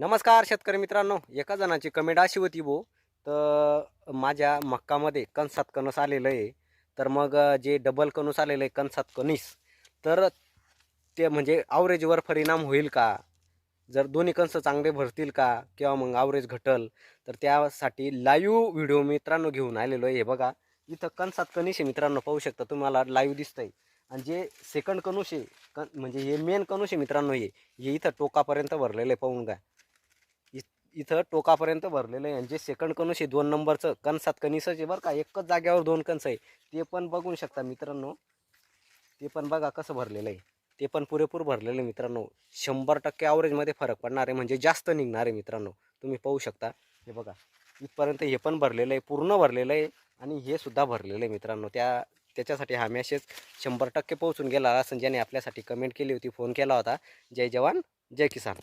नमस्कार शेतकरी मित्रांनो. एका जणाची कमेंट अशी होती तर माझ्या मक्कामध्ये कणसात कणस आलेलं आहे. तर मग जे डबल कणूस आलेलं आहे कणसात कणीस, तर ते म्हणजे ॲव्हरेजवर परिणाम होईल का? जर दोन्ही कणस चांगले भरतील का? किंवा मग ॲव्हरेज घटेल? तर त्यासाठी लाईव्ह व्हिडिओ मित्रांनो घेऊन आलेलो आहे. हे बघा, इथं कणसात कणीस आहे मित्रांनो, पाहू शकता तुम्हाला लाईव्ह दिसतंय. आणि जे सेकंड कणूस आहे, म्हणजे हे मेन कणूस आहे मित्रांनो, हे इथं टोकापर्यंत भरलेलं आहे, पाहून घ्या. इथं टोकापर्यंत भरलेलं आहे. आणि जे सेकंड कणूस आहे 2 नंबरचं, कणसात कणीसच आहे बरं का, एकच जागेवर 2 कणस आहे. ते पण बघू शकता मित्रांनो. ते पण बघा कसं भरलेलं आहे. ते पण पुरेपूर भरलेलं आहे मित्रांनो. 100% ॲव्हरेजमध्ये फरक पडणार आहे, म्हणजे जास्त निघणार आहे मित्रांनो. तुम्ही पाहू शकता. हे बघा, इथपर्यंत हे पण भरलेलं आहे, पूर्ण भरलेलं आहे. आणि हे सुद्धा भरलेलं आहे मित्रांनो. त्याच्यासाठी हा मेसेज 100% पोहोचून गेला असेल, ज्याने आपल्यासाठी कमेंट केली होती, फोन केला होता. जय जवान जय किसान.